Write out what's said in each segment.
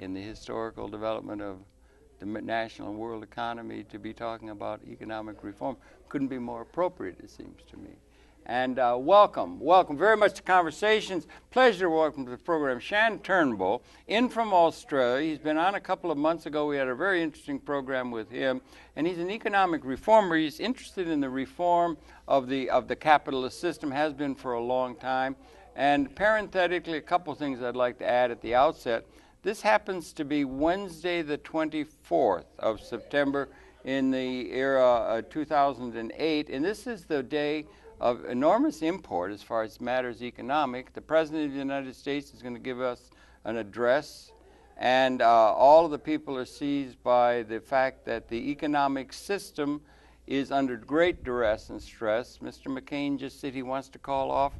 in the historical development of the national and world economy to be talking about economic reform. Couldn't be more appropriate, it seems to me. And welcome very much to Conversations. Pleasure to welcome to the program Shann Turnbull, in from Australia. He's been on a couple of months ago. We had a very interesting program with him, and he's an economic reformer. He's interested in the reform of the capitalist system, has been for a long time. And parenthetically, a couple of things I'd like to add at the outset. This happens to be Wednesday, the 24th of September in the era 2008, and this is the day of enormous import as far as matters economic. The President of the United States is going to give us an address, and all of the people are seized by the fact that the economic system is under great duress and stress. Mr. McCain just said he wants to call off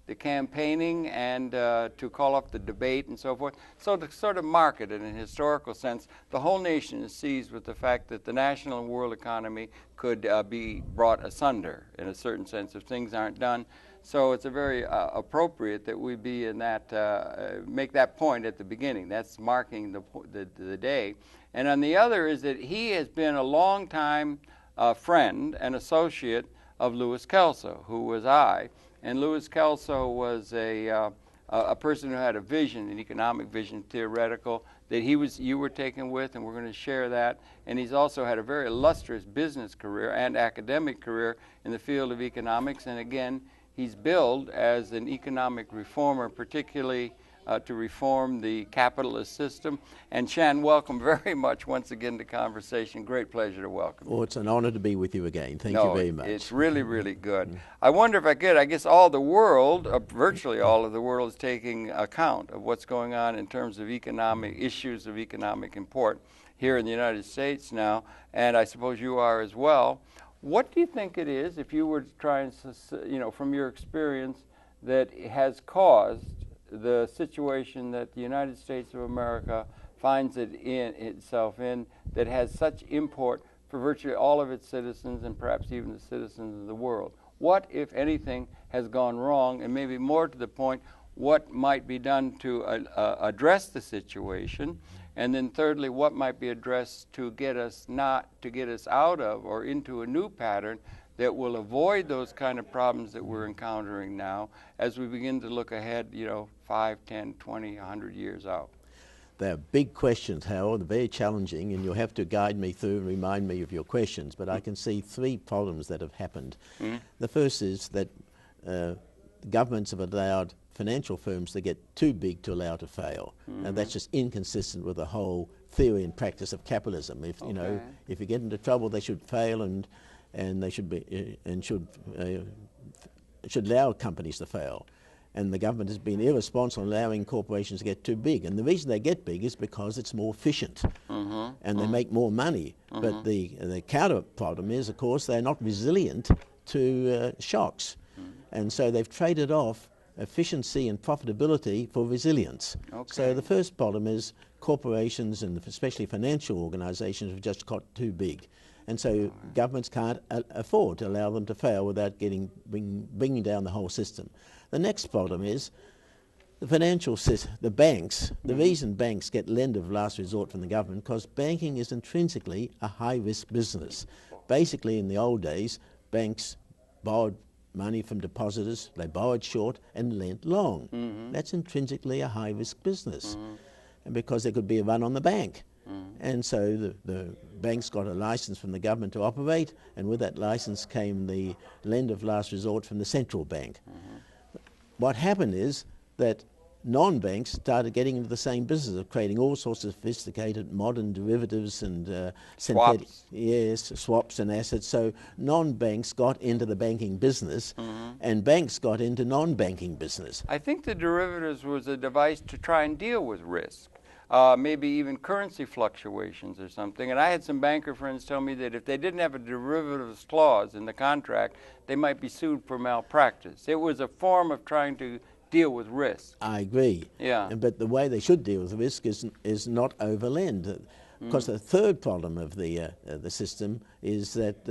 the campaigning and to call off the debate and so forth. So to sort of mark it in a historical sense, the whole nation is seized with the fact that the national and world economy could be brought asunder in a certain sense if things aren't done. So it's a very appropriate that we be in that, make that point at the beginning. That's marking the day. And on the other is that he has been a long-time friend and associate of Louis Kelso, who was I. And Louis Kelso was a person who had a vision, an economic vision, theoretical, that you were taken with, and we're going to share that. And he's also had a very illustrious business career and academic career in the field of economics. And again, he's billed as an economic reformer, particularly to reform the capitalist system. And Shann, welcome very much once again to Conversation. Great pleasure to welcome you. Oh, it's an honor to be with you again. Thank you very much. It's really, really good. I wonder if I could, I guess all the world, virtually all of the world, is taking account of what's going on in terms of economic issues of economic import here in the United States now, and I suppose you are as well. What do you think it is, if you were to try and, from your experience, that has caused the situation that the United States of America finds itself in, that has such import for virtually all of its citizens and perhaps even the citizens of the world? What, if anything, has gone wrong? And maybe more to the point, what might be done to address the situation? And then thirdly, what might be addressed to get us out of or into a new pattern that will avoid those kind of problems that we're encountering now as we begin to look ahead, 5, 10, 20, 100 years out? They're big questions, Harold, very challenging, and you'll have to guide me through and remind me of your questions. But I can see three problems that have happened. The first is that governments have allowed financial firms to get too big to allow to fail. And that's just inconsistent with the whole theory and practice of capitalism. If if you get into trouble, they should fail, and they should be should allow companies to fail. And the government has been irresponsible in allowing corporations to get too big. And the reason they get big is because it's more efficient and they make more money. But the counter problem is, of course, they're not resilient to shocks. And so they've traded off efficiency and profitability for resilience. So the first problem is corporations, and especially financial organizations, have just got too big. And so governments can't afford to allow them to fail without bringing down the whole system. The next problem is the financial system, the banks. The reason banks get lender of last resort from the government, because banking is intrinsically a high-risk business. Basically, in the old days, banks borrowed money from depositors, they borrowed short and lent long. That's intrinsically a high-risk business, and because there could be a run on the bank. And so the banks got a license from the government to operate, and with that license came the lender of last resort from the central bank. What happened is that non-banks started getting into the same business of creating all sorts of sophisticated modern derivatives and synthetic swaps and assets. So non-banks got into the banking business, and banks got into non-banking business. I think the derivatives was a device to try and deal with risk. Maybe even currency fluctuations or something. And I had some banker friends tell me that if they didn't have a derivatives clause in the contract, they might be sued for malpractice. It was a form of trying to deal with risk. I agree. Yeah. But the way they should deal with risk is not overlend. Because the third problem of the system is that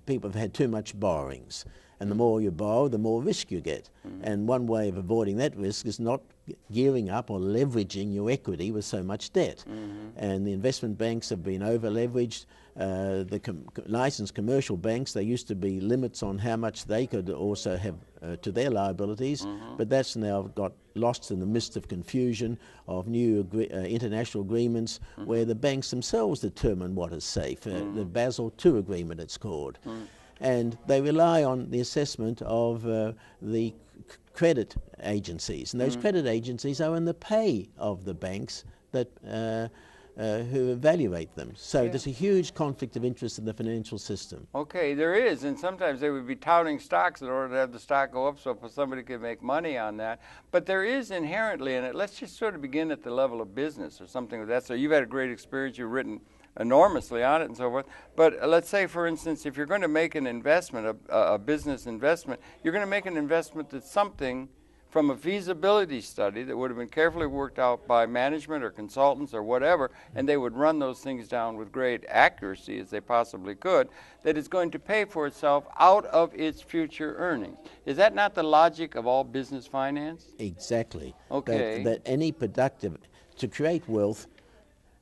people have had too much borrowings. And the more you borrow, the more risk you get. And one way of avoiding that risk is not gearing up or leveraging your equity with so much debt. And the investment banks have been over-leveraged. Licensed commercial banks, there used to be limits on how much they could also have to their liabilities, but that's now got lost in the midst of confusion of new international agreements where the banks themselves determine what is safe, the Basel II agreement it's called. And they rely on the assessment of the credit agencies, and those credit agencies are in the pay of the banks that who evaluate them. So there's a huge conflict of interest in the financial system. Okay, there is, and sometimes they would be touting stocks in order to have the stock go up so somebody could make money on that. But there is inherently in it, let's just sort of begin at the level of business or something like that. So you've had a great experience, you've written enormously on it and so forth. But let's say, for instance, if you're going to make an investment, a business investment, you're going to make an investment that's something from a feasibility study that would have been carefully worked out by management or consultants or whatever, and they would run those things down with great accuracy as they possibly could, that it's going to pay for itself out of its future earnings. Is that not the logic of all business finance? Exactly. Okay. That any productive, to create wealth,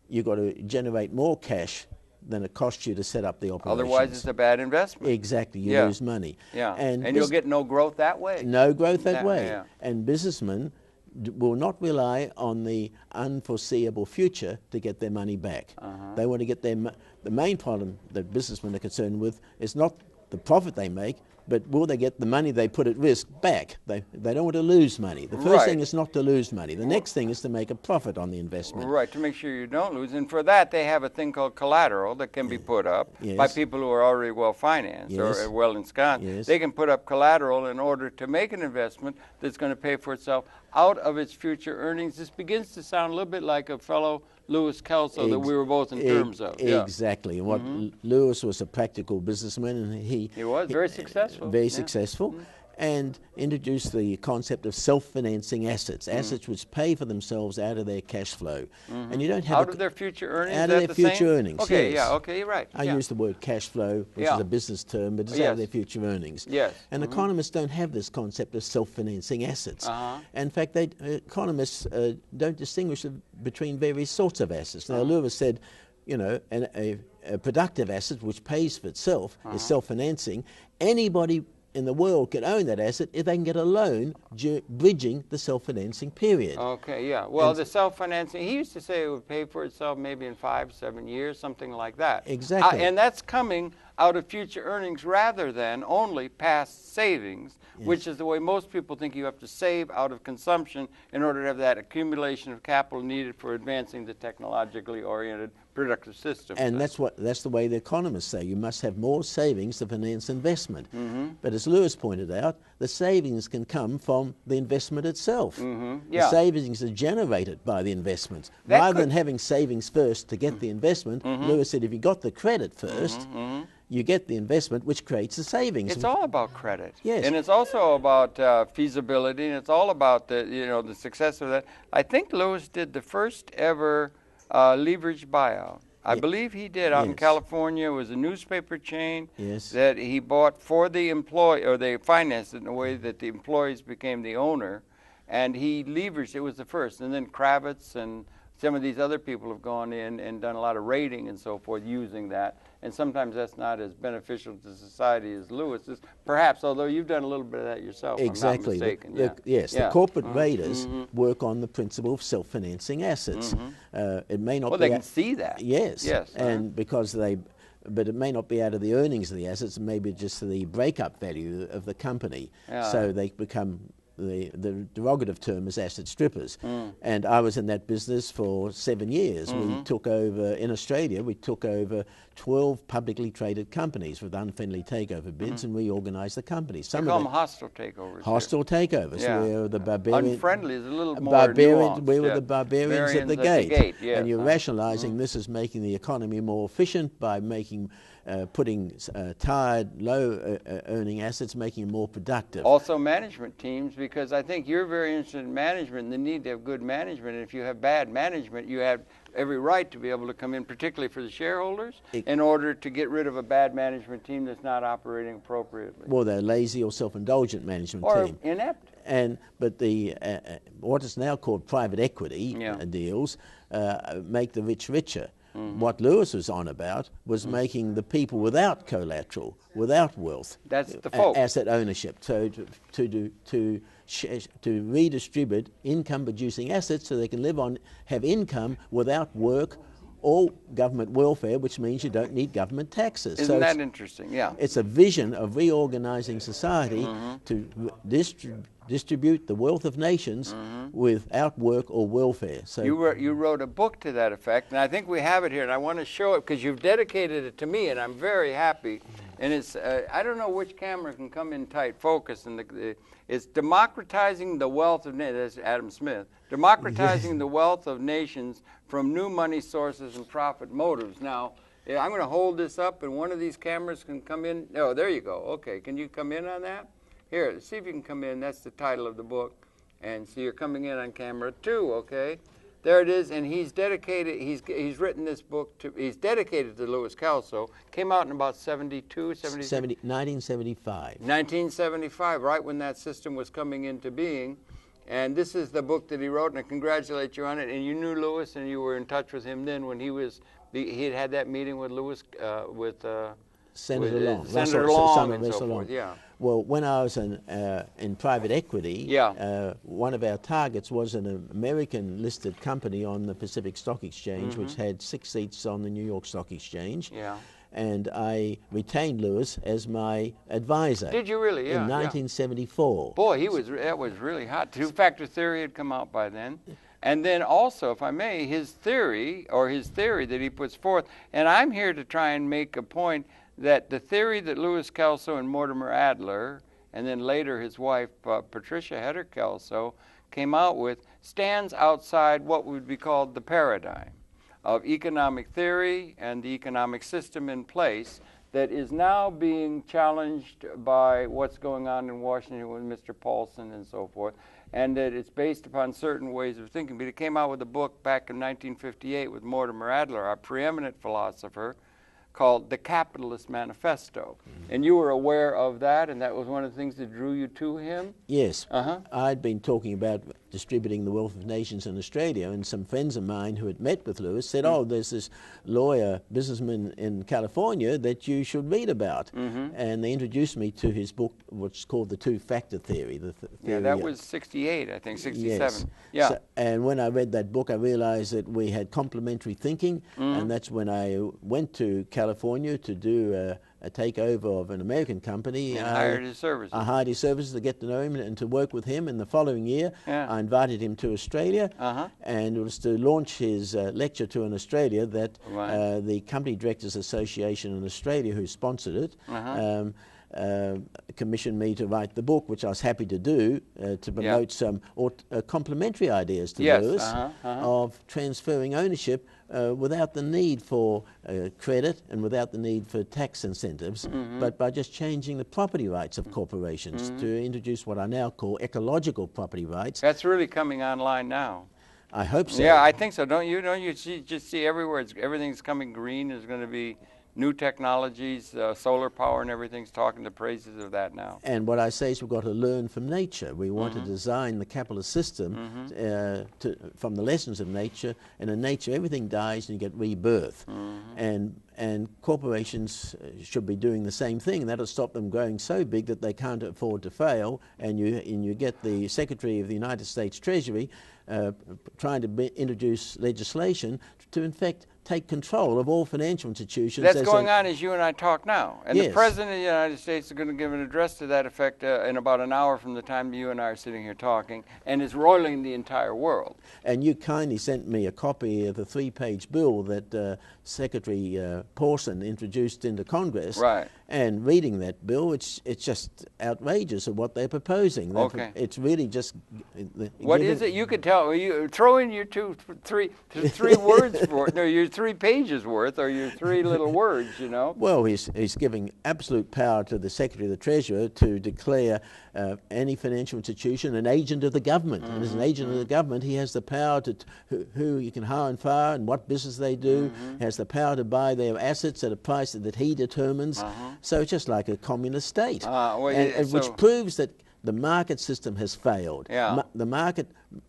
you've got to generate more cash than it costs you to set up the operations. Otherwise, it's a bad investment. Exactly, you lose money. Yeah, and you'll get no growth that way. No growth that way. Yeah. And businessmen will not rely on the unforeseeable future to get their money back. They want to get the main problem that businessmen are concerned with is not the profit they make, but will they get the money they put at risk back? They don't want to lose money. The first thing is not to lose money. The next thing is to make a profit on the investment. Right, to make sure you don't lose. And for that, they have a thing called collateral that can be put up by people who are already well-financed or well ensconced. They can put up collateral in order to make an investment that's going to pay for itself out of its future earnings. This begins to sound a little bit like a fellow Lewis Kelso that we were both in terms of. Exactly. And what Lewis was a practical businessman, and he was very successful. Very successful, and introduced the concept of self-financing assets, assets which pay for themselves out of their cash flow. And you don't have out of their future earnings. Out of their future earnings. Okay, yes. Okay, you're right. I use the word cash flow, which is a business term, but it's out of their future earnings. Yes. And economists don't have this concept of self-financing assets. In fact, economists don't distinguish between various sorts of assets. Now, Lewis said, you know, a productive asset which pays for itself is self-financing. Anybody in the world can own that asset if they can get a loan bridging the self-financing period. Okay, yeah. Well, the self-financing, he used to say it would pay for itself maybe in 5-7 years, something like that. Exactly. And that's coming out of future earnings rather than only past savings, which is the way most people think you have to save out of consumption in order to have that accumulation of capital needed for advancing the technologically oriented productive system. And that's the way the economists say. You must have more savings to finance investment. But as Lewis pointed out, the savings can come from the investment itself. The savings are generated by the investment. Rather than having savings first to get the investment, Lewis said if you got the credit first, you get the investment, which creates the savings. It's all about credit. Yes. And it's also about feasibility, and it's all about the success of that. I think Lewis did the first ever leveraged buyout. I believe he did out in California. It was a newspaper chain that he bought for the employee, or they financed it in a way that the employees became the owner, and he leveraged it. Was the first. And then Kravitz and some of these other people have gone in and done a lot of rating and so forth using that. And sometimes that's not as beneficial to society as Lewis is, perhaps, although you've done a little bit of that yourself, exactly. if I'm not mistaken. Yes, the corporate raters work on the principle of self-financing assets. It may not be... Well, they can see that. Yes, and because but it may not be out of the earnings of the assets, it may be just the breakup value of the company. So they become... The derogative term is asset strippers. And I was in that business for 7 years. We took over, in Australia, we took over 12 publicly traded companies with unfriendly takeover bids and reorganised the companies. Some call them hostile takeovers. Hostile takeovers. Where the barbarian... Unfriendly is a little more nuanced. We were the barbarians at the gate. Yes. And you're rationalising this is making the economy more efficient by making putting tired, low-earning assets, making them more productive. Also management teams, because I think you're very interested in management and the need to have good management. And if you have bad management, you have every right to be able to come in, particularly for the shareholders, in order to get rid of a bad management team that's not operating appropriately. Well, they're lazy or self-indulgent management team. Or inept. But the what is now called private equity deals make the rich richer. What Lewis was on about was making the people without collateral, without wealth, that's the folk. Asset ownership. So to redistribute income-producing assets so they can have income without work or government welfare, which means you don't need government taxes. Isn't that interesting? Yeah. It's a vision of reorganizing society to distribute the wealth of nations without work or welfare. So you wrote a book to that effect, and I think we have it here, and I want to show it because you've dedicated it to me, and I'm very happy. And it's I don't know which camera can come in tight focus, and it's Democratizing the Wealth of Nations. That's Adam Smith. Democratizing the Wealth of Nations from New Money Sources and Profit Motives. Now, I'm going to hold this up, and one of these cameras can come in. Oh, there you go. Okay, can you come in on that? Here, see if you can come in. That's the title of the book. And so you're coming in on camera 2, okay? There it is, and he's dedicated, he's written this book, he's dedicated to Louis Kelso. Came out in about 1975. 1975, right when that system was coming into being. And this is the book that he wrote, and I congratulate you on it. And you knew Louis, and you were in touch with him then when he had had that meeting with Louis, Senator Long. Senator Long and so forth, yeah. Well, when I was in private equity, one of our targets was an American-listed company on the Pacific Stock Exchange, which had 6 seats on the New York Stock Exchange. Yeah. And I retained Louis as my advisor. Did you really? Yeah. In 1974. Boy, that was really hot. Two-factor theory had come out by then. And then also, if I may, his theory that he puts forth, and I'm here to try and make a point that the theory that Louis Kelso and Mortimer Adler, and then later his wife Patricia Hedder Kelso, came out with, stands outside what would be called the paradigm of economic theory and the economic system in place that is now being challenged by what's going on in Washington with Mr. Paulson and so forth, and that it's based upon certain ways of thinking. But it came out with a book back in 1958 with Mortimer Adler, our preeminent philosopher, called The Capitalist Manifesto. And you were aware of that, and that was one of the things that drew you to him? Yes. I'd been talking about distributing the wealth of nations in Australia, and some friends of mine who had met with Louis said, oh, there's this lawyer, businessman in California that you should read about. And they introduced me to his book, which is called The Two-Factor Theory. Yeah, that was 68, I think, 67. Yes. Yeah. So, and when I read that book, I realized that we had complementary thinking, and that's when I went to California to do a takeover of an American company. And hired his services. I hired his services to get to know him and to work with him. And the following year, I invited him to Australia, and it was to launch his lecture tour in Australia that the Company Directors Association in Australia, who sponsored it, commissioned me to write the book, which I was happy to do, to promote some complementary ideas to Louis of transferring ownership without the need for credit and without the need for tax incentives, but by just changing the property rights of corporations to introduce what I now call ecological property rights. That's really coming online now. I hope so. Yeah, I think so. Don't you just see everywhere, everything's coming green. There's going to be new technologies, solar power and everything's talking the praises of that now. And what I say is we've got to learn from nature. We want to design the capitalist system from the lessons of nature, and in nature everything dies and you get rebirth. And corporations should be doing the same thing, and that'll stop them growing so big that they can't afford to fail, and you get the Secretary of the United States Treasury trying to introduce legislation to, in fact, take control of all financial institutions. That's going on as you and I talk now. And the President of the United States is going to give an address to that effect in about an hour from the time you and I are sitting here talking, and is roiling the entire world. And you kindly sent me a copy of the 3-page bill that Secretary Paulson introduced into Congress. Right. And reading that bill, it's just outrageous of what they're proposing. Okay. It's really just... What is it? You could tell. You throw in your three words for it. No, your 3 pages worth, or your 3 little words. You know. Well, he's giving absolute power to the Secretary of the Treasurer to declare any financial institution an agent of the government. And as an agent of the government, he has the power to who you can hire and fire and what business they do. He has the power to buy their assets at a price that he determines. So it's just like a communist state, which proves that the market system has failed. Yeah.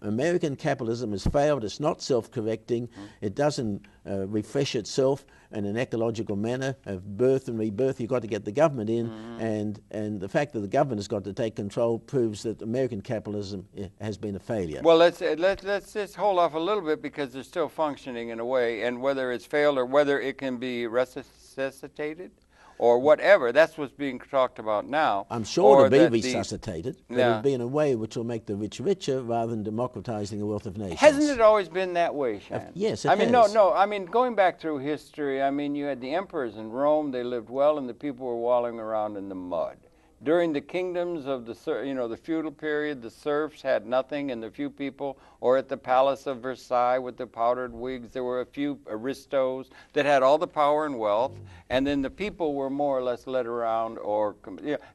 American capitalism has failed. It's not self-correcting. It doesn't refresh itself in an ecological manner of birth and rebirth. You've got to get the government in, and the fact that the government has got to take control proves that American capitalism has been a failure. Well, let's just hold off a little bit, because they're still functioning in a way, and whether it's failed or whether it can be resuscitated or whatever, that's what's being talked about now. I'm sure it'll be resuscitated, but it'll be in a way which will make the rich richer rather than democratizing the wealth of nations. Hasn't it always been that way, Shann? Yes, it has. No. I mean, going back through history, I mean, you had the emperors in Rome. They lived well, and the people were wallowing around in the mud. During the kingdoms of the feudal period, the serfs had nothing, and the few people, or at the Palace of Versailles with the powdered wigs, there were a few aristos that had all the power and wealth, and then the people were more or less led around, or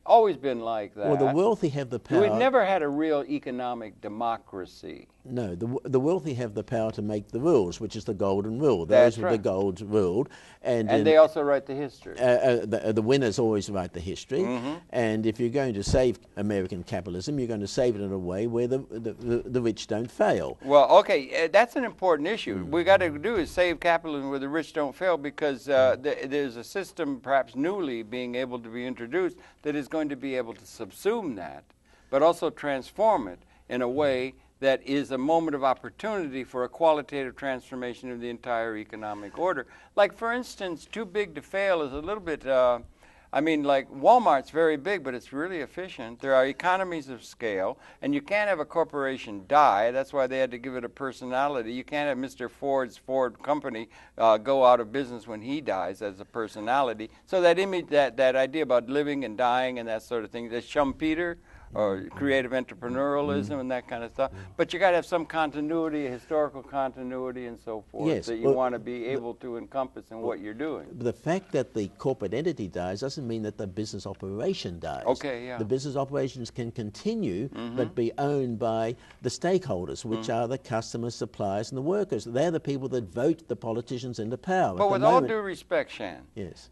always been like that. Well, the wealthy have the power. We've never had a real economic democracy. No, the wealthy have the power to make the rules, which is the golden rule. That's Those are the golds ruled. And they also write the history. The winners always write the history. And if you're going to save American capitalism, you're going to save it in a way where the rich don't fail. Well, okay, that's an important issue. What we got to do is save capitalism where the rich don't fail, because there's a system perhaps newly being able to be introduced that is going to be able to subsume that, but also transform it in a way that is a moment of opportunity for a qualitative transformation of the entire economic order. Like, for instance, too big to fail is a little bit, like Walmart's very big, but it's really efficient. There are economies of scale, and you can't have a corporation die. That's why they had to give it a personality. You can't have Mr. Ford's Ford Company go out of business when he dies as a personality. So that image, that idea about living and dying and that sort of thing, that Schumpeter, or creative entrepreneurialism and that kind of stuff. But you got to have some continuity, a historical continuity and so forth, that you want to be able to encompass in what you're doing. The fact that the corporate entity dies doesn't mean that the business operation dies. Okay, yeah. The business operations can continue, but be owned by the stakeholders, which are the customers, suppliers, and the workers. They're the people that vote the politicians into power. But with all due respect, Shann,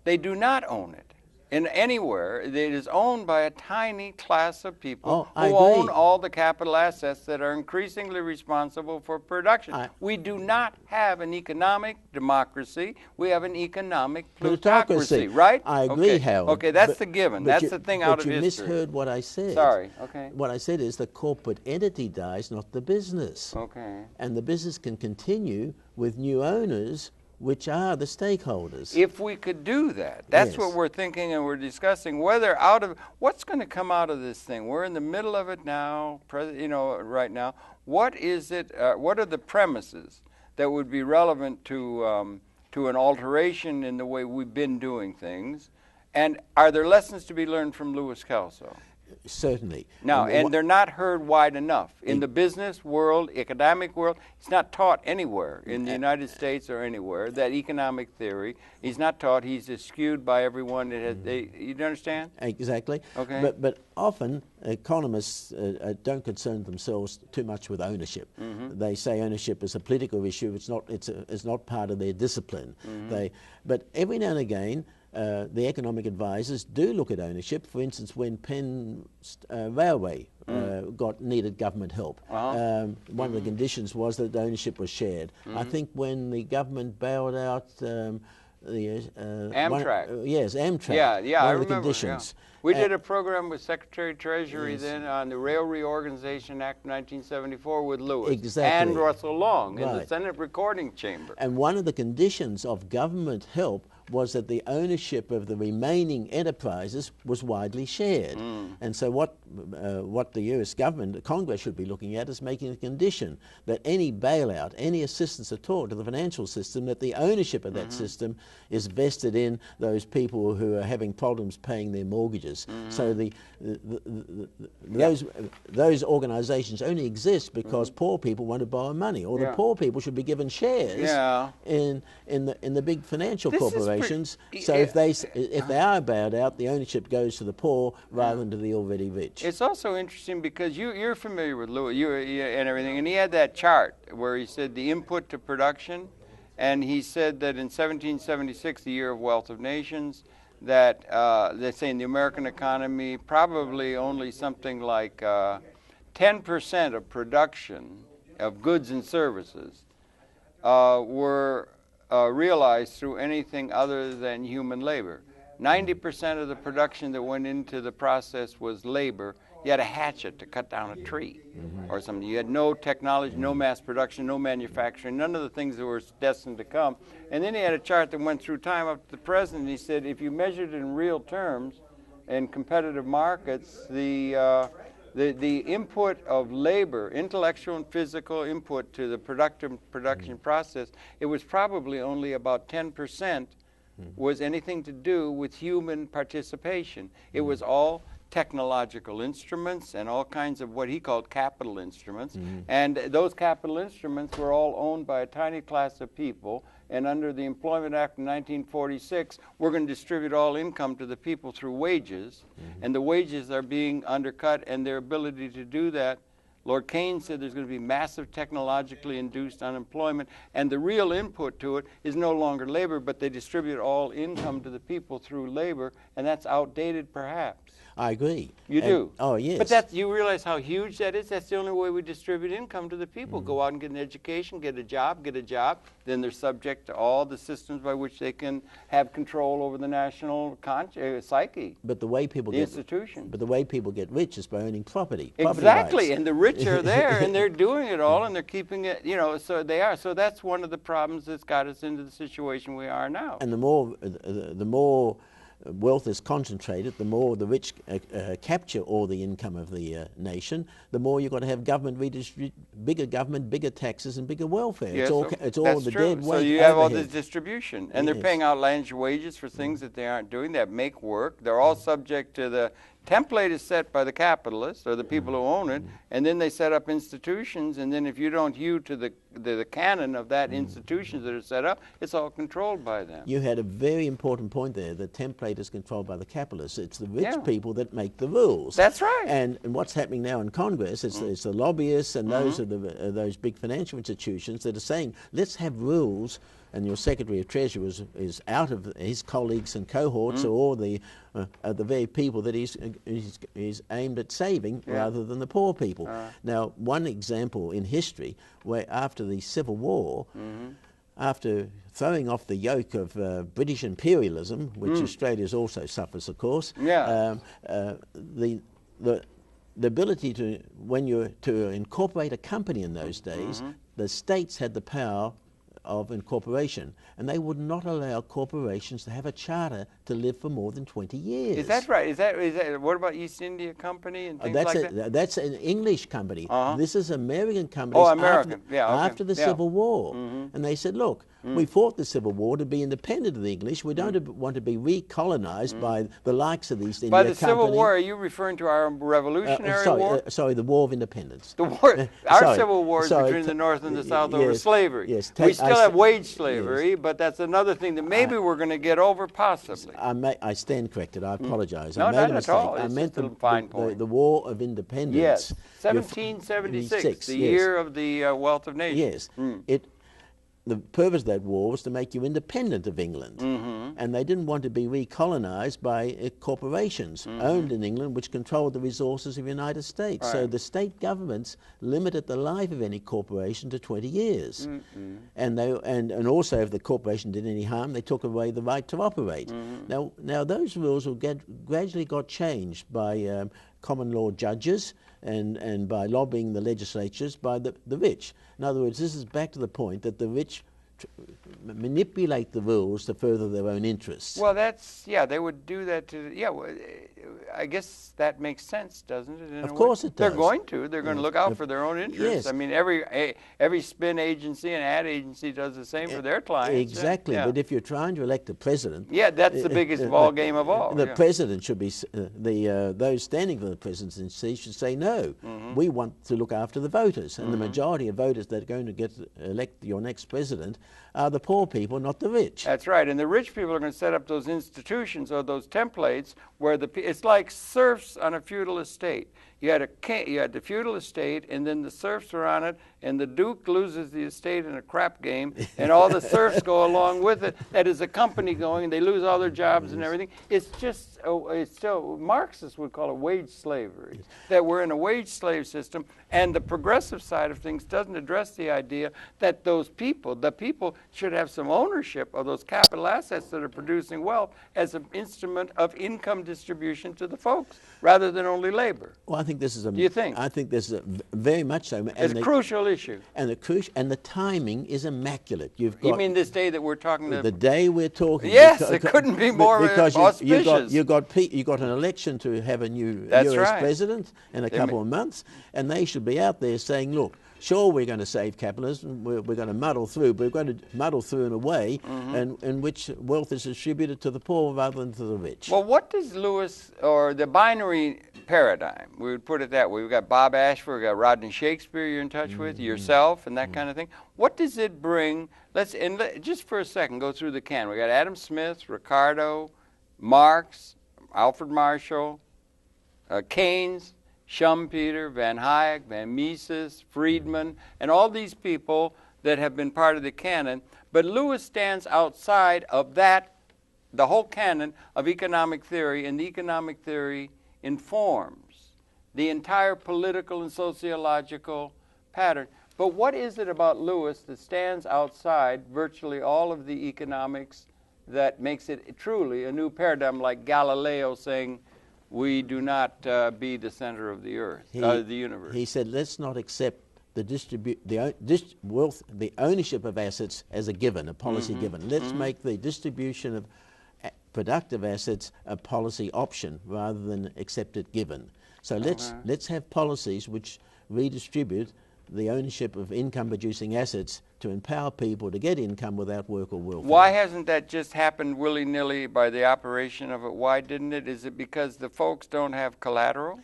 they do not own it. In anywhere, it is owned by a tiny class of people who own all the capital assets that are increasingly responsible for production. We do not have an economic democracy. We have an economic plutocracy, right? I agree, Howard. Okay, that's the given. That's the thing out of history. But you misheard what I said. Sorry, okay. What I said is the corporate entity dies, not the business. Okay. And the business can continue with new owners, which are the stakeholders. If we could do that, that's what we're thinking and we're discussing, whether what's going to come out of this thing. We're in the middle of it now, right now. What is it, what are the premises that would be relevant to an alteration in the way we've been doing things? And are there lessons to be learned from Louis Kelso? Certainly. Now, and they're not heard wide enough. In the business world, economic world, it's not taught anywhere in the United States or anywhere, that economic theory. He's not taught. He's eschewed by everyone. You understand? Exactly. Okay. But often economists don't concern themselves too much with ownership. They say ownership is a political issue. It's not part of their discipline. But every now and again, the economic advisors do look at ownership. For instance, when Penn Railway needed government help, one of the conditions was that ownership was shared. I think when the government bailed out Amtrak. Amtrak. Yeah, one I of the remember. conditions. Yeah. We did a program with Secretary of Treasury then on the Rail Reorganization Act of 1974 with Lewis and Russell Long in the Senate recording chamber. And one of the conditions of government help was that the ownership of the remaining enterprises was widely shared. And so what the US government, the Congress should be looking at is making a condition that any bailout, any assistance at all to the financial system, that the ownership of that system is vested in those people who are having problems paying their mortgages. So those organizations only exist because poor people want to borrow money, or the poor people should be given shares in the big financial corporations. So if they are bailed out, the ownership goes to the poor rather than to the already rich. It's also interesting because you're familiar with Lewis and everything, and he had that chart where he said the input to production, and he said that in 1776, the year of wealth of nations, that they say in the American economy, probably only something like 10% of production of goods and services were realized through anything other than human labor. 90% of the production that went into the process was labor. You had a hatchet to cut down a tree or something. You had no technology, no mass production, no manufacturing, none of the things that were destined to come. And then he had a chart that went through time up to the present. And he said if you measured it in real terms in competitive markets, the input of labor, intellectual and physical input to the production process, it was probably only about 10% was anything to do with human participation. It was all technological instruments and all kinds of what he called capital instruments. And those capital instruments were all owned by a tiny class of people. And under the Employment Act of 1946, we're going to distribute all income to the people through wages. And the wages are being undercut, and their ability to do that, Lord Keynes said there's going to be massive technologically induced unemployment, and the real input to it is no longer labor, but they distribute all income to the people through labor, and that's outdated perhaps. I agree. You do? Oh, yes. But you realize how huge that is? That's the only way we distribute income to the people. Go out and get an education, get a job, then they're subject to all the systems by which they can have control over the national psyche. But the way people institution. But the way people get rich is by owning property. Exactly, and the rich are there, and they're doing it all, and they're keeping it, so they are. So that's one of the problems that's got us into the situation we are now. And the more wealth is concentrated, the more the rich capture all the income of the nation, the more you've got to have government redistribute, bigger government, bigger taxes, and bigger welfare. Yes, it's all the true. dead weight. So you have all this distribution, and they're paying outlandish wages for things that they aren't doing, that make work. They're all subject to the template is set by the capitalists or the people who own it, and then they set up institutions, and then if you don't hew to the canon of that institutions that are set up, it's all controlled by them. You had a very important point there. The template is controlled by the capitalists. It's the rich people that make the rules. That's right. And what's happening now in Congress, it's the lobbyists and those are those big financial institutions that are saying, let's have rules. And your Secretary of Treasury is out of his colleagues and cohorts, or the very people that he's aimed at saving rather than the poor people. Now, one example in history where after the Civil War, after throwing off the yoke of British imperialism, which Australia also suffers, of course, the ability to incorporate a company in those days, the states had the power of incorporation, and they would not allow corporations to have a charter to live for more than 20 years. Is that right? Is that what about East India Company and things like that? That's an English company. This is American company. Oh, American. After the Civil War. And they said, look, we fought the Civil War to be independent of the English. We don't want to be recolonized by the likes of the East India Company. By the Civil War, are you referring to our Revolutionary War? Sorry, the War of Independence. The war. Our Civil War is between the North and the South over slavery. Yes, we still have wage slavery, but that's another thing that maybe we're going to get over, possibly. I stand corrected. I apologize. No, I made not a mistake. at all. I meant a fine point. The War of Independence. Yes, 1776, the year of the wealth of nations. Yes. The purpose of that war was to make you independent of England. And they didn't want to be recolonized by corporations owned in England which controlled the resources of the United States. Right. So the state governments limited the life of any corporation to 20 years. And also if the corporation did any harm, they took away the right to operate. Now those rules gradually got changed by common law judges and by lobbying the legislatures by the rich. In other words, this is back to the point that the rich manipulate the rules to further their own interests. Well, they would do that to, well, I guess that makes sense, doesn't it? Of course it does. They're going to. They're going to look out for their own interests. Yes. I mean, every spin agency and ad agency does the same for their clients. Exactly. Yeah. But if you're trying to elect a president, that's the biggest ball game of all. The president should be those standing for the presidency should say no. We want to look after the voters, and the majority of voters that are going to elect your next president are the poor people, not the rich. That's right, and the rich people are going to set up those institutions or those templates where it's like serfs on a feudal estate. You had the feudal estate, and then the serfs are on it, and the duke loses the estate in a crap game, and all the serfs go along with it. That is a company going, and they lose all their jobs and everything. It's just, it's still, Marxists would call it wage slavery, that we're in a wage slave system, and the progressive side of things doesn't address the idea that the people should have some ownership of those capital assets that are producing wealth as an instrument of income distribution to the folks, rather than only labor. Well, I think this is a. Do you think? I think this is very much so. It's a crucial issue. And the timing is immaculate. You mean this day that we're talking about? The day we're talking. Yes, it couldn't be more auspicious. You got an election to have a new U.S. president in a couple of months, and they should be out there saying, look, sure, we're going to save capitalism, we're going to muddle through, but we're going to muddle through in a way in which wealth is distributed to the poor rather than to the rich. Well, what does Lewis, or the binary paradigm, we would put it that way. We've got Bob Ashford, we've got Rodney Shakespeare you're in touch with, yourself, and that kind of thing. What does it bring? Just for a second, go through the canon. We got Adam Smith, Ricardo, Marx, Alfred Marshall, Keynes, Schumpeter, Van Hayek, Van Mises, Friedman, and all these people that have been part of the canon. But Lewis stands outside of that, the whole canon of economic theory, and the economic theory informs the entire political and sociological pattern. But what is it about Lewis that stands outside virtually all of the economics that makes it truly a new paradigm, like Galileo saying, we do not be the center of the earth, the universe? He said, let's not accept the ownership of assets as a given, a policy given. Let's make the distribution of productive assets a policy option rather than accept it given. So let's have policies which redistribute the ownership of income-producing assets to empower people to get income without work or welfare. Why hasn't that just happened willy-nilly by the operation of it? Why didn't it? Is it because the folks don't have collateral?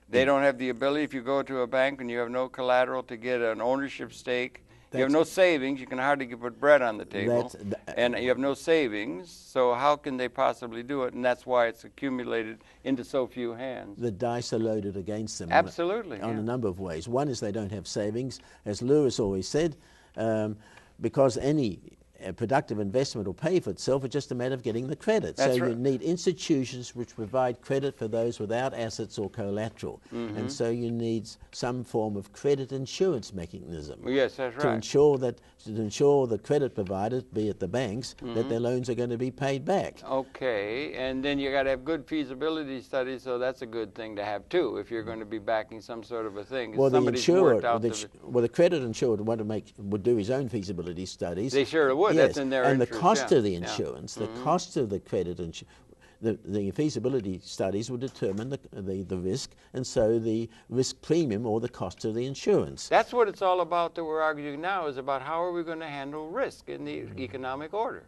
They don't have the ability, if you go to a bank and you have no collateral to get an ownership stake, you have no savings, you can hardly put bread on the table, and you have no savings, so how can they possibly do it? And that's why it's accumulated into so few hands. The dice are loaded against them. Absolutely. On a number of ways. One is they don't have savings, as Lewis always said, because any productive investment will pay for itself. It's just a matter of getting the credit. That's so right. You need institutions which provide credit for those without assets or collateral. And so you need some form of credit insurance mechanism. Yes, that's right. To ensure the credit providers, be it the banks, that their loans are going to be paid back. Okay, and then you got to have good feasibility studies, so that's a good thing to have too, if you're going to be backing some sort of a thing. Well, the credit insurer would do his own feasibility studies. They sure would. Yes. That's in their and interest. The cost of the insurance, the cost of the credit insurance, the feasibility studies will determine the risk, and so the risk premium or the cost of the insurance. That's what it's all about that we're arguing now, is about how are we going to handle risk in the economic order.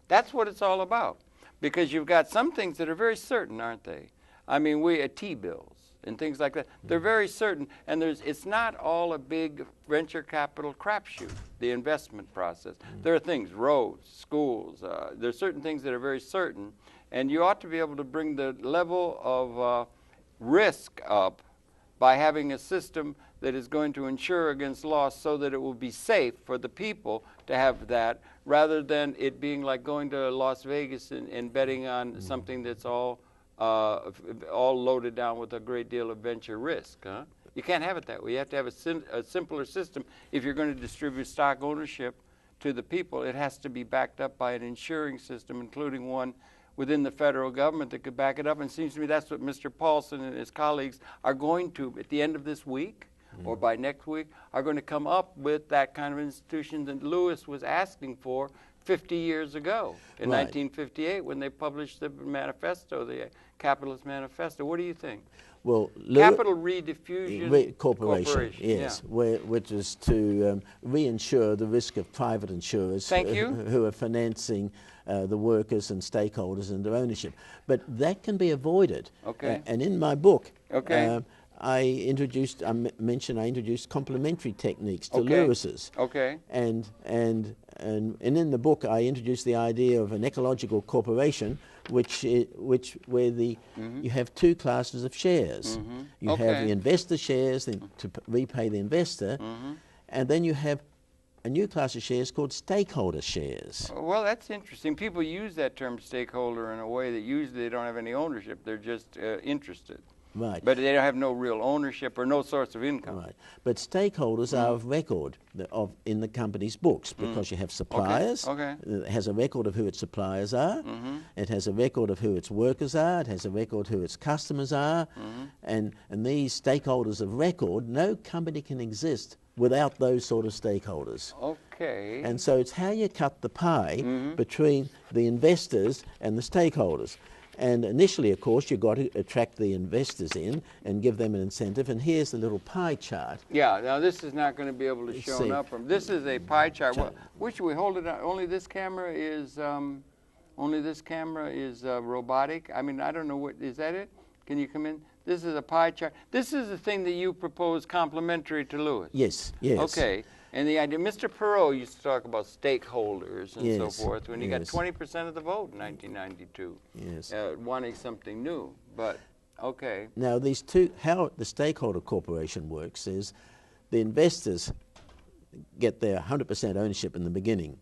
That's what it's all about. Because you've got some things that are very certain, aren't they? I mean, T-bills and things like that. They're very certain, and it's not all a big venture capital crapshoot, the investment process. There are things, roads, schools, there are certain things that are very certain, and you ought to be able to bring the level of risk up by having a system that is going to insure against loss so that it will be safe for the people to have that, rather than it being like going to Las Vegas and betting on something that's all loaded down with a great deal of venture risk. You can't have it that way. You have to have a simpler system. If you're going to distribute stock ownership to the people, it has to be backed up by an insuring system, including one within the federal government that could back it up. And it seems to me that's what Mr. Paulson and his colleagues are going to, at the end of this week, or by next week are going to come up with that kind of institution that Lewis was asking for 50 years ago in 1958 when they published the manifesto, the Capitalist Manifesto. What do you think? Well, Capital Rediffusion Corporation, yes, which is to reinsure the risk of private insurers who are financing the workers and stakeholders and their ownership. But that can be avoided. Okay. And in my book, okay. I introduced complementary techniques to Lewis's. Okay. And in the book, I introduced the idea of an ecological corporation, where you have two classes of shares. You have the investor shares to repay the investor, and then you have a new class of shares called stakeholder shares. Well, that's interesting. People use that term stakeholder in a way that usually they don't have any ownership. They're just interested. Right. But they don't have no real ownership or no source of income. Right. But stakeholders are of record in the company's books because you have suppliers. Okay. It has a record of who its suppliers are. It has a record of who its workers are. It has a record who its customers are. And these stakeholders of record, no company can exist without those sort of stakeholders. Okay. And so it's how you cut the pie between the investors and the stakeholders. And initially, of course, you've got to attract the investors in and give them an incentive. And here's the little pie chart. Yeah, now this is not going to be able to show up from. This is a pie chart. Well, which we hold it on? Only this camera is robotic. I mean, I don't know what is that it? Can you come in? This is a pie chart. This is the thing that you propose complementary to Lewis. Yes. Yes. Okay. And the idea, Mr. Perot used to talk about stakeholders and so forth when he got 20% of the vote in 1992. Yes. Wanting something new. But, okay. Now, how the stakeholder corporation works is the investors get their 100% ownership in the beginning.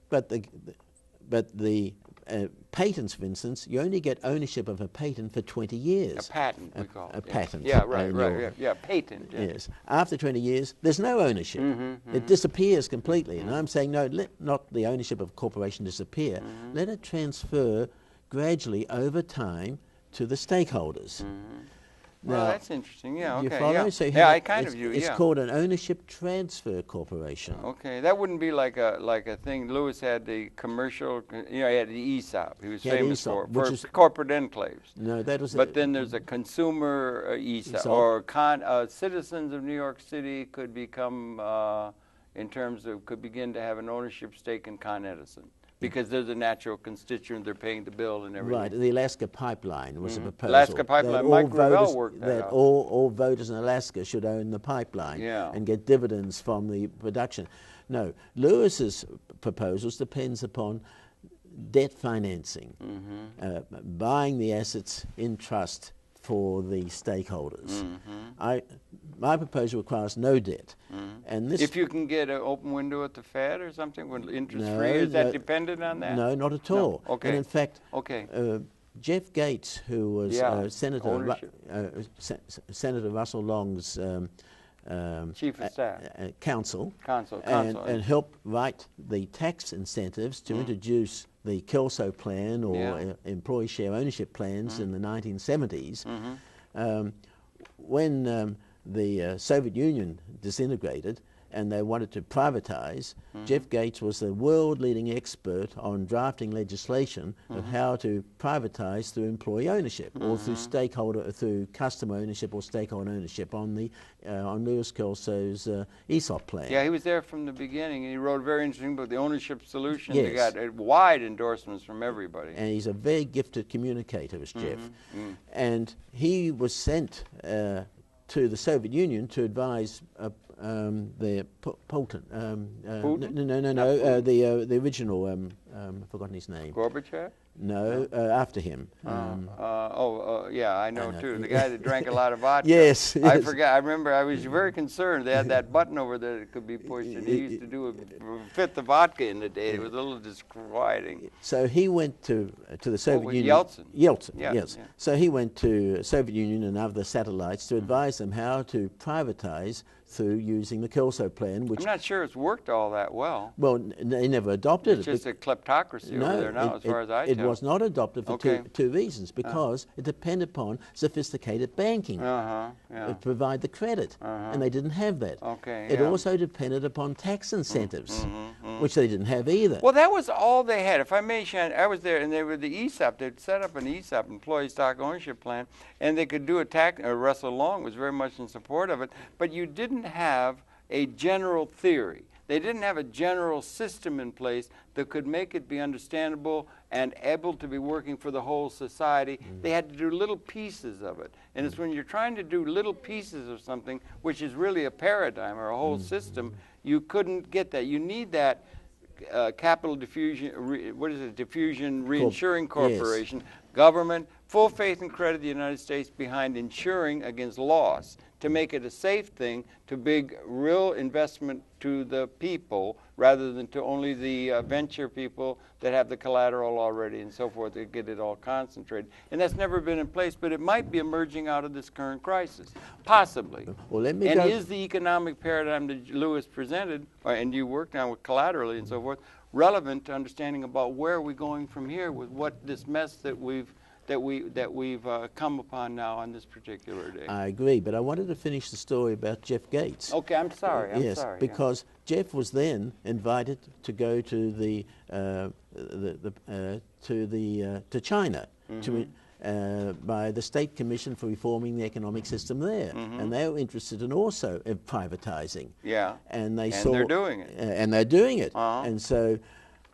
But the patents, for instance, you only get ownership of a patent for 20 years. A patent, we call it. A patent. Yeah, right. Yeah, patent. Yeah. Yes. After 20 years, there's no ownership. It disappears completely. And I'm saying, no, let not the ownership of a corporation disappear. Let it transfer gradually over time to the stakeholders. Well, that's interesting. Yeah, okay. You follow? Yeah, So I kind of do. It's called an ownership transfer corporation. Okay, that wouldn't be like a thing. Lewis had the commercial. He had the ESOP. He was famous for corporate enclaves. No, that was. But then there's a consumer ESOP, or citizens of New York City could become, could begin to have an ownership stake in Con Edison. Because they're the natural constituent, they're paying the bill and everything. Right, the Alaska Pipeline was a proposal. Alaska Pipeline, Mike Gravel worked that out. All voters in Alaska should own the pipeline and get dividends from the production. No, Lewis's proposals depends upon debt financing, buying the assets in trust for the stakeholders. My proposal requires no debt. And this, if you can get an open window at the Fed or something with interest free, is that dependent on that? No, not at all. No. Okay. And in fact, Jeff Gates, who was Senator Russell Long's chief of staff, counsel, and helped write the tax incentives to introduce the Kelso plan or employee share ownership plans in the 1970s. When the Soviet Union disintegrated and they wanted to privatize, Jeff Gates was the world-leading expert on drafting legislation of how to privatize through employee ownership or through customer ownership or stakeholder ownership on Lewis Kelso's ESOP plan. Yeah, he was there from the beginning, and he wrote a very interesting book, The Ownership Solution. They got wide endorsements from everybody. And he's a very gifted communicator, is Jeff. And he was sent to the Soviet Union to advise the Putin. The original. I've forgotten his name. Gorbachev? No, after him. Yeah, I know too. The guy that drank a lot of vodka. Yes. I forgot. I remember I was very concerned. They had that button over there that could be pushed, and he used to fit the vodka in the day. It was a little disquieting. So he went to the Soviet Union. Yeltsin. Yes. So he went to Soviet Union and other satellites to advise them how to privatize through using the Kelso plan, which I'm not sure it's worked all that well. Well, they never adopted it. It's just a kleptocracy over there now, as far as I tell. It was not adopted for Okay. two reasons. Because it depended upon sophisticated banking Yeah. to provide the credit, and they didn't have that. Okay, It yeah. also depended upon tax incentives, which they didn't have either. Well, that was all they had. If I may, Shann, I was there, and they were the ESOP. They'd set up an ESOP, employee stock ownership plan, and they could do a tax. Russell Long was very much in support of it, but you didn't have a general theory. They didn't have a general system in place that could make it be understandable and able to be working for the whole society. They had to do little pieces of it. And it's when you're trying to do little pieces of something, which is really a paradigm or a whole system, you couldn't get that. You need that capital diffusion, diffusion reinsuring corporation, government, full faith and credit of the United States behind insuring against loss to make it a safe thing, to big real investment to the people rather than to only the venture people that have the collateral already and so forth, to get it all concentrated. And that's never been in place, but it might be emerging out of this current crisis, possibly. Well, let me and go. is the economic paradigm that Lewis presented, and you worked on with collaterally and so forth, relevant to understanding about where are we going from here with what this mess that we've come upon now on this particular day. I agree, but I wanted to finish the story about Jeff Gates. Okay, I'm sorry. Yes, because Jeff was then invited to go to to China by the State Commission for Reforming the Economic System there, and they were interested in also in privatizing. Yeah, and they're doing it. And they're doing it, and so.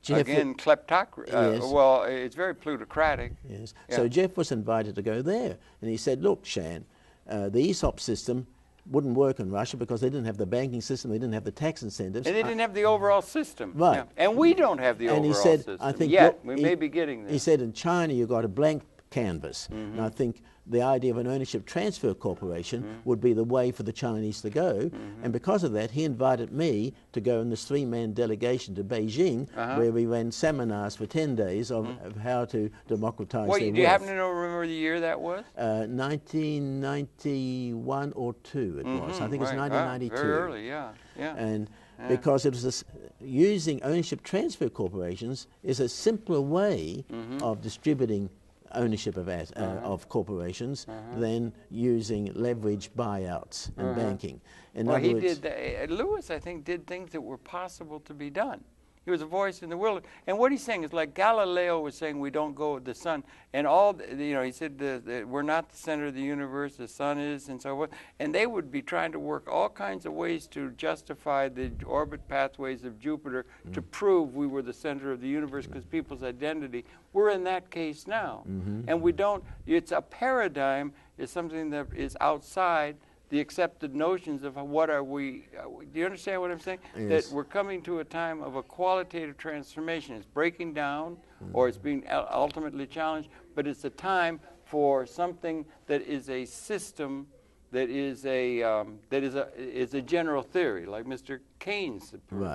Jeff again, kleptocracy. Yes. Well, it's very plutocratic. Yes. Yeah. So Jeff was invited to go there, and he said, "Look, Shann, the ESOP system wouldn't work in Russia because they didn't have the banking system, they didn't have the tax incentives, And they didn't have the overall system. Right. Yeah. And we don't have the and overall he said, system I think yet. We may be getting there. He said, in China you've got a blank canvas, and I think the idea of an ownership transfer corporation would be the way for the Chinese to go, and because of that he invited me to go in this 3-man delegation to Beijing, where we ran seminars for 10 days of how to democratize Well, their do you wealth. happen to remember the year that was? 1991 or 2 it was. I think it was 1992. Very early, yeah. And because it was this, using ownership transfer corporations is a simpler way of distributing ownership of corporations than using leverage buyouts and banking. In Well, other he words, did. Lewis, I think, did things that were possible to be done. He was a voice in the world. And what he's saying is like Galileo was saying we don't go with the sun. And he said we're not the center of the universe, the sun is, and so forth. And they would be trying to work all kinds of ways to justify the orbit pathways of Jupiter to prove we were the center of the universe because people's identity. We're in that case now. And we don't, it's a paradigm, it's something that is outside the accepted notions of what are we, do you understand what I'm saying? Yes. That we're coming to a time of a qualitative transformation. It's breaking down or it's being ultimately challenged, but it's a time for something that is a system that is a general theory, like Mr. Keynes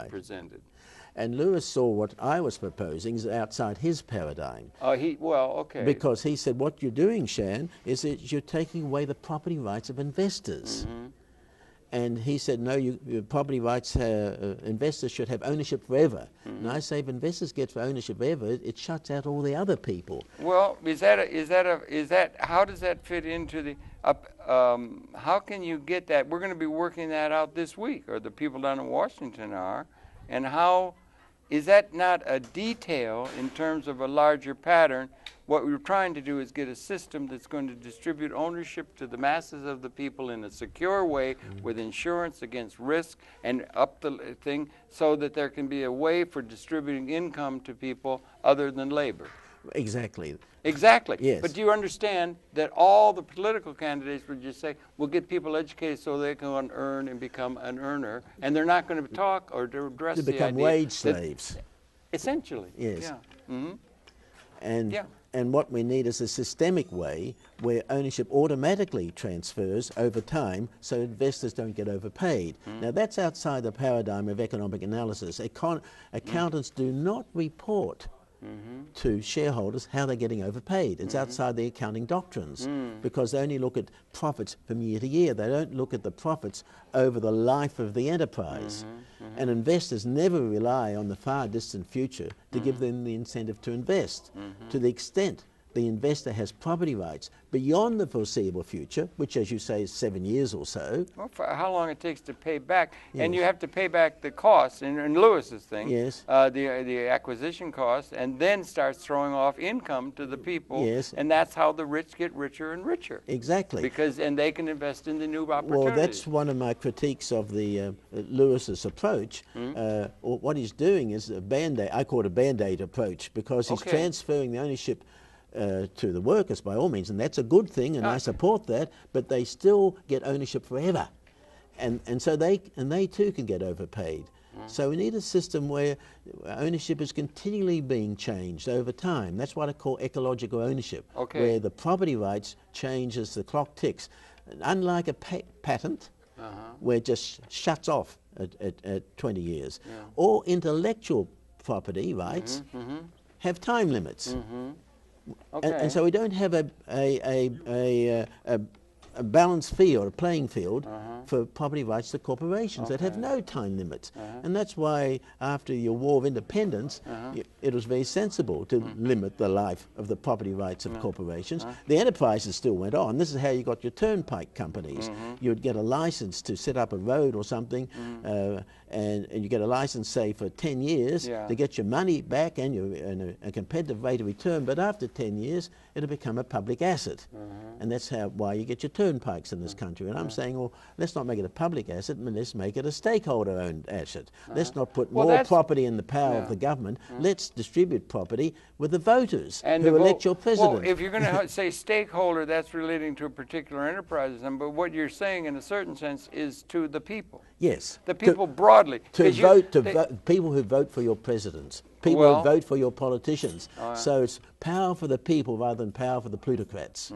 presented. and Lewis saw what I was proposing is outside his paradigm. Okay. Because he said, what you're doing, Shann, is that you're taking away the property rights of investors. And he said, no, your property rights, investors should have ownership forever. And I say, if investors get for ownership forever, it shuts out all the other people. Well, how does that fit into the, how can you get that? We're going to be working that out this week, or the people down in Washington are. And how, is that not a detail in terms of a larger pattern? What we're trying to do is get a system that's going to distribute ownership to the masses of the people in a secure way with insurance against risk and up the thing so that there can be a way for distributing income to people other than labor. Exactly. Exactly. Yes. But do you understand that all the political candidates would just say, we'll get people educated so they can earn and become an earner, and they're not going to talk or to address To the become idea wage that, slaves. essentially. Yes. Yeah. And what we need is a systemic way where ownership automatically transfers over time so investors don't get overpaid. Now that's outside the paradigm of economic analysis. Accountants do not report to shareholders how they're getting overpaid. It's outside the accounting doctrines because they only look at profits from year to year. They don't look at the profits over the life of the enterprise. And investors never rely on the far distant future to give them the incentive to invest. To the extent the investor has property rights beyond the foreseeable future, which, as you say, is 7 years or so. Well, for how long it takes to pay back, and you have to pay back the costs, in Lewis's thing, the acquisition costs, and then starts throwing off income to the people, and that's how the rich get richer and richer. Exactly. And they can invest in the new opportunities. Well, that's one of my critiques of the Lewis's approach. What he's doing is a Band-Aid, I call it a Band-Aid approach, because he's transferring the ownership to the workers by all means, and that's a good thing, and I support that, but they still get ownership forever. And so they too can get overpaid. So we need a system where ownership is continually being changed over time. That's what I call ecological ownership, where the property rights change as the clock ticks. Unlike a patent, where it just shuts off at 20 years. All intellectual property rights have time limits. And so we don't have a balanced field, a playing field for property rights to corporations that have no time limits. And that's why after your War of Independence, it was very sensible to limit the life of the property rights of corporations. The enterprises still went on. This is how you got your turnpike companies. You would get a license to set up a road or something, and you get a license, say, for 10 years to get your money back and a competitive rate of return, but after 10 years, it'll become a public asset. And that's why you get your turnpikes in this country. And I'm saying, well, let's not make it a public asset, but let's make it a stakeholder-owned asset. Let's not put more property in the power of the government. Let's distribute property with the voters who elect your president. Well, if you're going to say stakeholder, that's relating to a particular enterprise, but what you're saying in a certain sense is to the people. Yes. The people broadly. People who vote for your presidents. People who vote for your politicians. So it's power for the people rather than power for the plutocrats.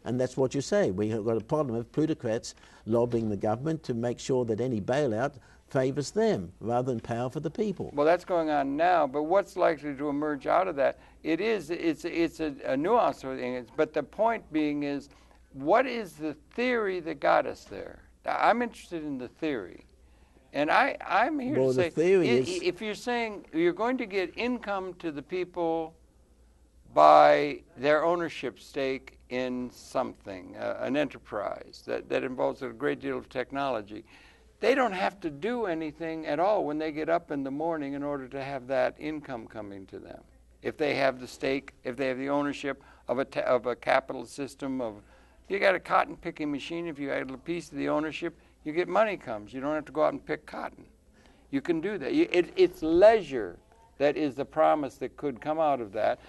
And that's what you say. We have got a problem of plutocrats lobbying the government to make sure that any bailout favors them rather than power for the people. Well, that's going on now, but what's likely to emerge out of that? It's a nuance of thing, but the point being is, what is the theory that got us there? I'm interested in the theory. And I'm here to say, if you're saying you're going to get income to the people by their ownership stake in something, an enterprise that involves a great deal of technology, they don't have to do anything at all when they get up in the morning in order to have that income coming to them. If they have the stake, if they have the ownership of a capital system you got a cotton picking machine, if you add a piece of the ownership, you get money comes. You don't have to go out and pick cotton. You can do that. It's leisure that is the promise that could come out of that.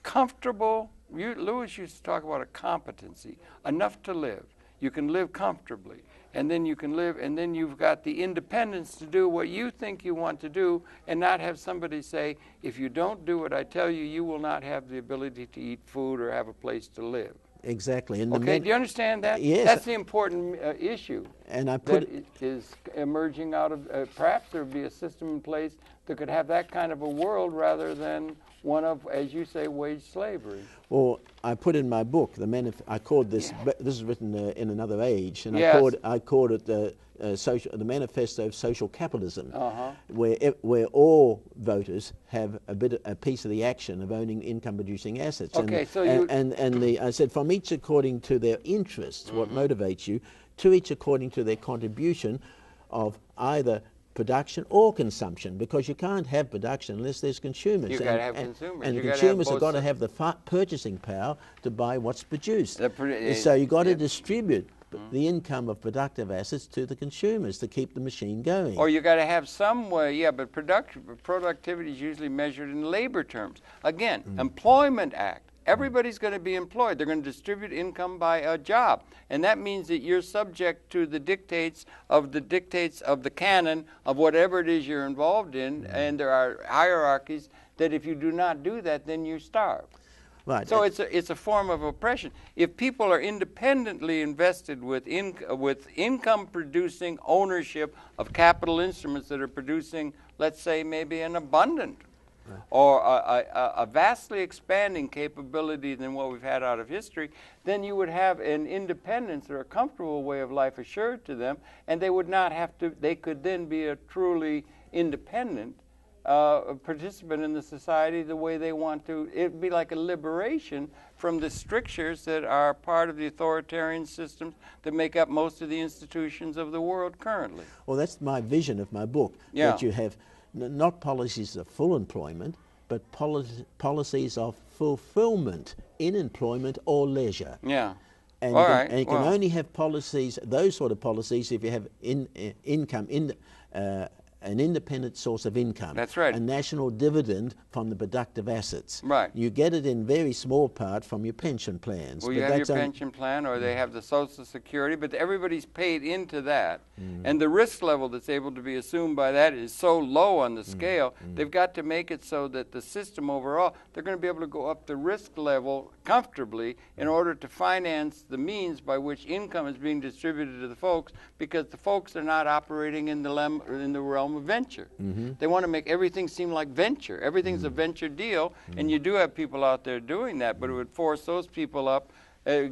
Comfortable. Lewis used to talk about a competency, enough to live. You can live comfortably, and then you can live, and then you've got the independence to do what you think you want to do, and not have somebody say, if you don't do what I tell you, you will not have the ability to eat food or have a place to live. Exactly. And do you understand that? Yes. That's the important issue. And is emerging out of, perhaps there would be a system in place that could have that kind of a world rather than one of, as you say, wage slavery. Well, I put in my book, I called this, this is written in anher age, and I called it the Manifesto of Social Capitalism, where all voters have a piece of the action of owning income-producing assets. Okay, I said, from each according to their interests, what motivates you, to each according to their contribution of either production or consumption, because you can't have production unless there's consumers. You've got to have consumers. And consumers have got to have the purchasing power to buy what's produced. So you've got to distribute the income of productive assets to the consumers to keep the machine going. Or you got to have some way, but productivity is usually measured in labor terms. Again, Employment Act. Everybody's going to be employed. They're going to distribute income by a job. And that means that you're subject to the dictates of the canon of whatever it is you're involved in. And there are hierarchies that if you do not do that, then you starve. Right. So it's a form of oppression. If people are independently invested with income-producing ownership of capital instruments that are producing, let's say, maybe an abundant or a vastly expanding capability than what we've had out of history, then you would have an independence or a comfortable way of life assured to them, and they would not have to, they could then be a truly independent participant in the society the way they want to. It'd be like a liberation from the strictures that are part of the authoritarian systems that make up most of the institutions of the world currently. Well, that's my vision of my book, that you have not policies of full employment, but policies of fulfillment in employment or leisure. Yeah. And you can only have policies, those sort of policies, if you have income, an independent source of income. That's right. A national dividend from the productive assets. Right. You get it in very small part from your pension plans. Well, you have your pension plan, or they have the Social Security, but everybody's paid into that. And the risk level that's able to be assumed by that is so low on the scale, they've got to make it so that the system overall, they're going to be able to go up the risk level comfortably in order to finance the means by which income is being distributed to the folks, because the folks are not operating in the realm of venture. They want to make everything seem like venture. Everything's a venture deal, and you do have people out there doing that, but it would force those people up,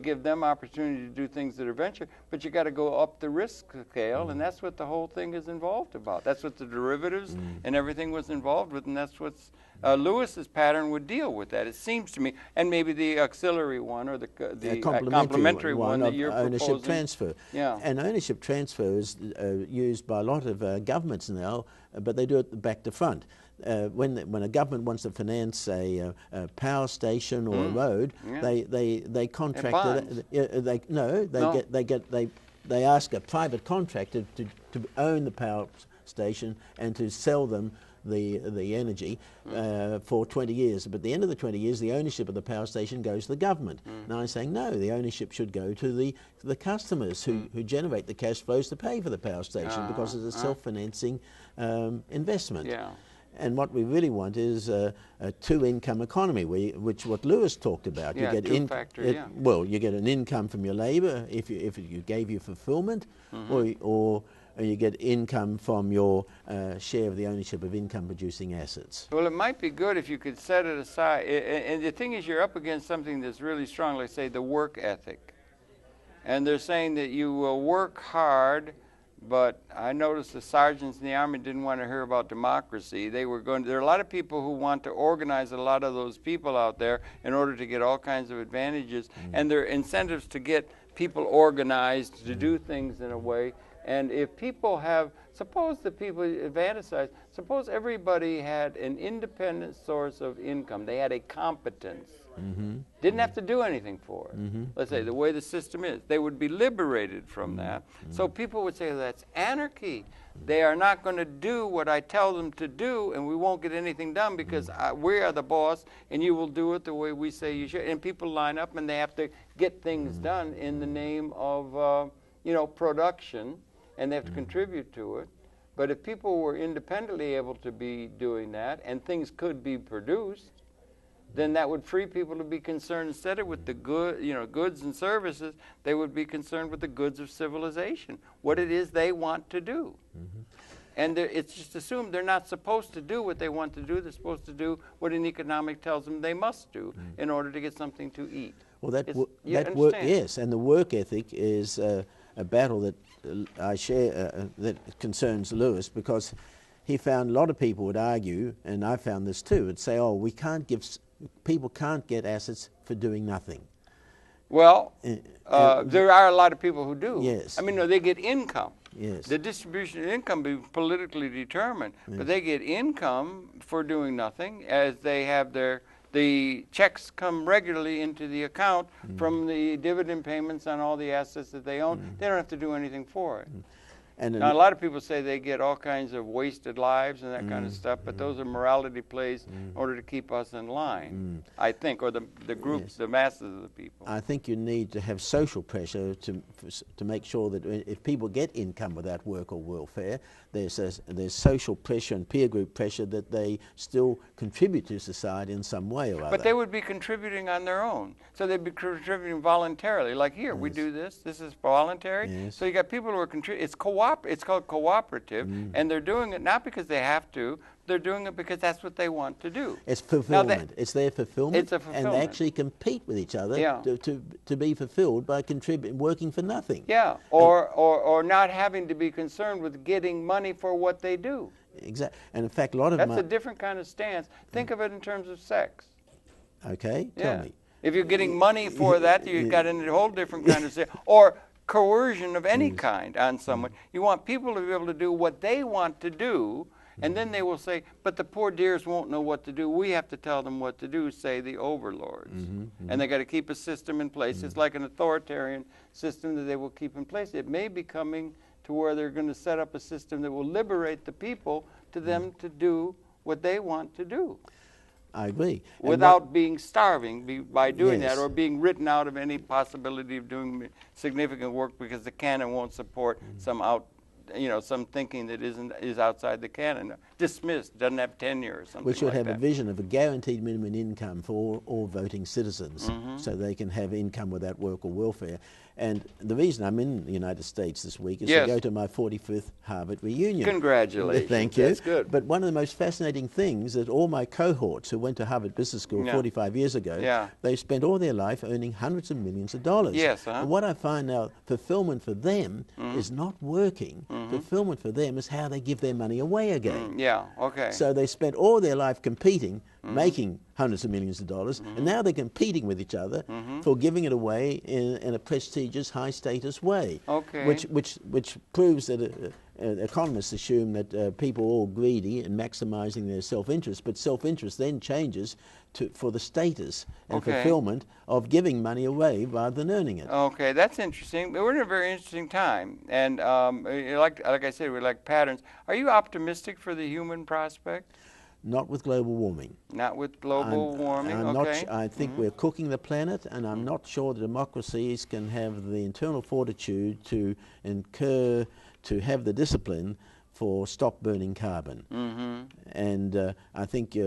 give them opportunity to do things that are venture, but you got to go up the risk scale, and that's what the whole thing is involved about. That's what the derivatives and everything was involved with, and that's what's Lewis's pattern would deal with that, it seems to me, and maybe the auxiliary one or the complementary one that you're proposing. Ownership transfer. Yeah. And ownership transfer is used by a lot of governments now, but they do it back to front. When a government wants to finance a power station or a road, they contract it. They ask a private contractor to own the power station and to sell them the energy for 20 years. But at the end of the 20 years, the ownership of the power station goes to the government. Now I'm saying no, the ownership should go to the customers who generate the cash flows to pay for the power station, because it's a self-financing investment. Yeah. And what we really want is a two-income economy, which what Lewis talked about. Yeah, you get well, you get an income from your labour if you gave you fulfilment, or you get income from your share of the ownership of income-producing assets. Well, it might be good if you could set it aside. And the thing is, you're up against something that's really strong, like say the work ethic. And they're saying that you will work hard, but I noticed the sergeants in the Army didn't want to hear about democracy. There are a lot of people who want to organize a lot of those people out there in order to get all kinds of advantages, and there are incentives to get people organized to do things in a way. And if people have, suppose the people fantasize, suppose everybody had an independent source of income. They had a competence. Didn't have to do anything for it. Let's say the way the system is. They would be liberated from that. So people would say, that's anarchy. They are not going to do what I tell them to do, and we won't get anything done because we are the boss, and you will do it the way we say you should. And people line up, and they have to get things done in the name of production, and they have to contribute to it. But if people were independently able to be doing that, and things could be produced, then that would free people to be concerned instead of with the goods and services. They would be concerned with the goods of civilization, what it is they want to do. And it's just assumed they're not supposed to do what they want to do. They're supposed to do what an economic tells them they must do in order to get something to eat. Well, that work, yes, and the work ethic is a battle that I share that concerns Lewis, because he found a lot of people would argue, and I found this too, would say, oh, people can't get assets for doing nothing. Well, there are a lot of people who do. Yes. I mean, no, they get income. Yes. The distribution of income be politically determined, but they get income for doing nothing, as they have the checks come regularly into the account from the dividend payments on all the assets that they own. They don't have to do anything for it. And now, a lot of people say they get all kinds of wasted lives and that kind of stuff, but those are morality plays in order to keep us in line, I think, or the groups, the masses of the people. I think you need to have social pressure to make sure that if people get income without work or welfare, there's social pressure and peer group pressure that they still contribute to society in some way or other. But they would be contributing on their own. So they'd be contributing voluntarily. Like here, we do this. This is voluntary. Yes. So you got people who are contributing. It's called cooperative, and they're doing it not because they have to, They're doing it because that's what they want to do. It's fulfillment. It's their fulfillment. It's a fulfillment. And they actually compete with each other to be fulfilled by working for nothing. Yeah, or not having to be concerned with getting money for what they do. Exactly. And in fact, a lot of That's a different kind of stance. Think of it in terms of sex. Okay, tell me. If you're getting money for that, you've got a whole different kind of stance. Or coercion of any kind on someone. You want people to be able to do what they want to do, and then they will say, but the poor dears won't know what to do. We have to tell them what to do, say the overlords. And they got to keep a system in place. It's like an authoritarian system that they will keep in place. It may be coming to where they're going to set up a system that will liberate the people to them to do what they want to do. I agree. Without being starving by doing that, or being written out of any possibility of doing significant work because the canon won't support some thinking that is outside the canon, dismissed, doesn't have tenure or something. We should like have that. a vision of a guaranteed minimum income for all voting citizens, so they can have income without work or welfare. And the reason I'm in the United States this week is to go to my 45th Harvard reunion. Congratulations. Thank you. That's good. But one of the most fascinating things that all my cohorts who went to Harvard Business School 45 years ago, they spent all their life earning hundreds of millions of dollars. Yes. And what I find now, fulfillment for them is not working. Fulfillment for them is how they give their money away again. So they spent all their life competing, making hundreds of millions of dollars, and now they're competing with each other for giving it away in a prestigious, high-status way. Which proves that economists assume that people are all greedy and maximizing their self-interest, but self-interest then changes for the status and fulfillment of giving money away rather than earning it. Okay, that's interesting. We're in a very interesting time, and like I said, we like patterns. Are you optimistic for the human prospect? Not with global warming. Not with global warming, I think we're cooking the planet, and I'm not sure the democracies can have the internal fortitude to have the discipline for stop burning carbon. And I think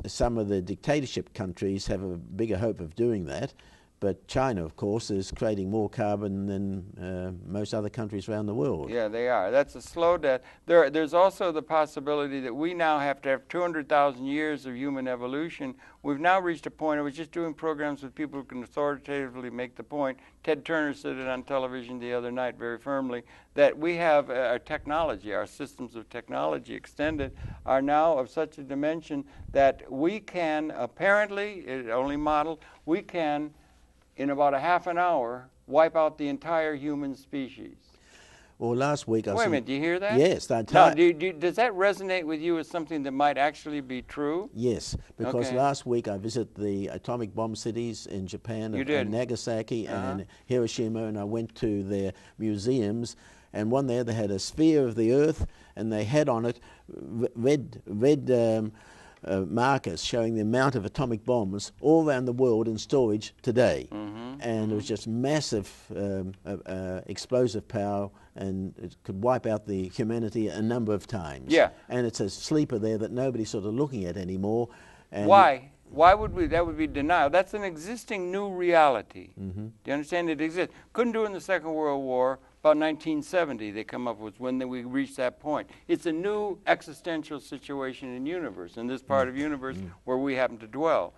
some of the dictatorship countries have a bigger hope of doing that. But China, of course, is creating more carbon than most other countries around the world. Yeah, they are. That's a slow death. There's also the possibility that we now have to have 200,000 years of human evolution. We've now reached a point, I was just doing programs with people who can authoritatively make the point. Ted Turner said it on television the other night very firmly, that we have our technology, our systems of technology extended, are now of such a dimension that we can, apparently, only modeled, we can, in about a half an hour, wipe out the entire human species. Well, last week I Wait a minute, do you hear that? Yes. Now, does that resonate with you as something that might actually be true? Yes, because last week I visited the atomic bomb cities in Japan, Nagasaki and Hiroshima, and I went to their museums, and one there they had a sphere of the Earth, and they had on it red markers showing the amount of atomic bombs all around the world in storage today. And it was just massive explosive power, and it could wipe out the humanity a number of times. And it's a sleeper there that nobody's sort of looking at anymore. And why? Why would we? That would be denial. That's an existing new reality. Do you understand? It exists. Couldn't do it in the Second World War. About 1970, they come up with when we reached that point. It's a new existential situation in universe, in this part of universe where we happen to dwell.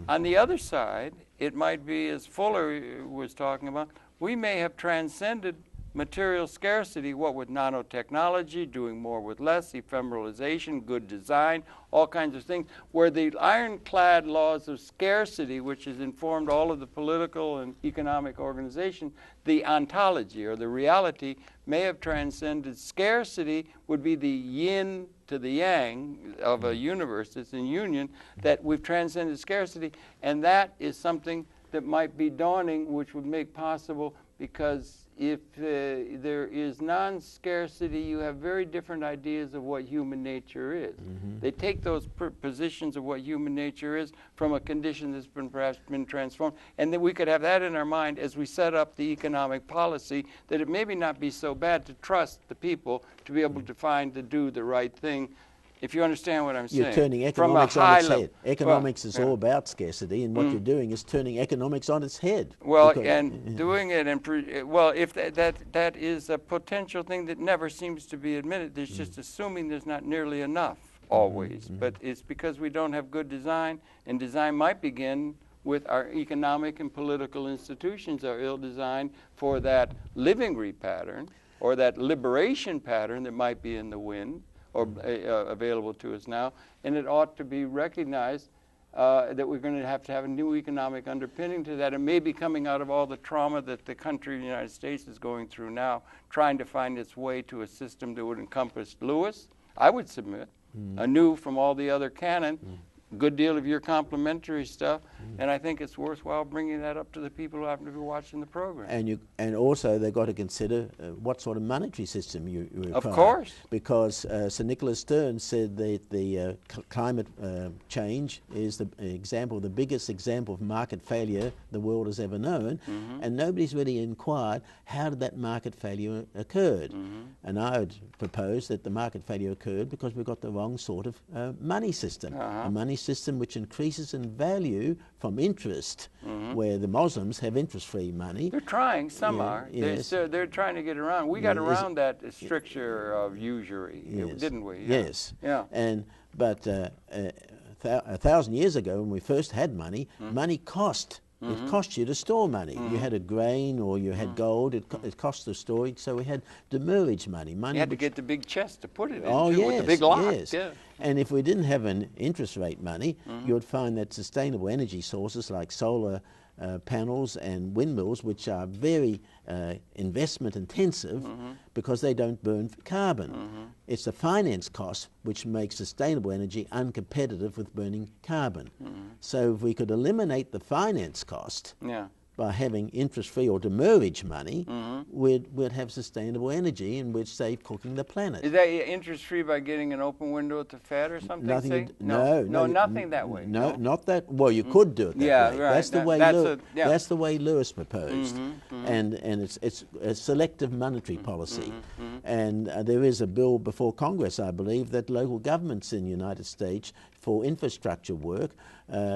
On the other side, it might be, as Fuller was talking about, we may have transcended material scarcity, what with nanotechnology, doing more with less, ephemeralization, good design, all kinds of things, where the ironclad laws of scarcity, which has informed all of the political and economic organization, the ontology or the reality may have transcended. Scarcity would be the yin to the yang of a universe that's in union, that we've transcended scarcity, and that is something that might be dawning, which would make possible, because if there is non-scarcity, you have very different ideas of what human nature is. They take those positions of what human nature is from a condition that's perhaps been transformed, and then we could have that in our mind as we set up the economic policy, that it maybe not be so bad to trust the people to be able to do the right thing. If you understand what I'm saying. You're turning economics on its head. Economics is all about scarcity, and what you're doing is turning economics on its head. Well, and doing it, if that is a potential thing that never seems to be admitted. There's just assuming there's not nearly enough. always, but it's because we don't have good design, and design might begin with our economic and political institutions are ill-designed for that living pattern or that liberation pattern that might be in the wind or available to us now, and it ought to be recognized that we're going to have a new economic underpinning to that. It may be coming out of all the trauma that the country of the United States is going through now, trying to find its way to a system that would encompass Lewis, I would submit, anew from all the other canon, good deal of your complimentary stuff, and I think it's worthwhile bringing that up to the people who happen to be watching the program. And also they've got to consider what sort of monetary system you require. Of course. Because Sir Nicholas Stern said that the climate change is the biggest example of market failure the world has ever known, and nobody's really inquired how did that market failure occurred. And I would propose that the market failure occurred because we've got the wrong sort of money system. A money system which increases in value from interest, where the Muslims have interest-free money. They're trying, some are. Yes. They're trying to get around. We got around that stricture of usury, didn't we? Yes. Yeah. But 1,000 years ago, when we first had money, money cost. It cost you to store money. You had a grain or you had gold. It cost to store it. So we had demurrage money. You had to get the big chest to put it in, yes, with the big lock. Yes. Yeah. And if we didn't have an interest rate money, you would find that sustainable energy sources like solar panels and windmills, which are very investment intensive because they don't burn carbon. It's the finance cost which makes sustainable energy uncompetitive with burning carbon. So if we could eliminate the finance cost by having interest-free or demurrage money, we'd have sustainable energy and we'd save cooking the planet. Is that interest-free by getting an open window at the Fed or something? Nothing. No, nothing that way. No, not that. Well, you could do it that way. Right. That's the way. That's the way Lewis proposed, and it's a selective monetary policy, and there is a bill before Congress, I believe, that local governments in the United States for infrastructure work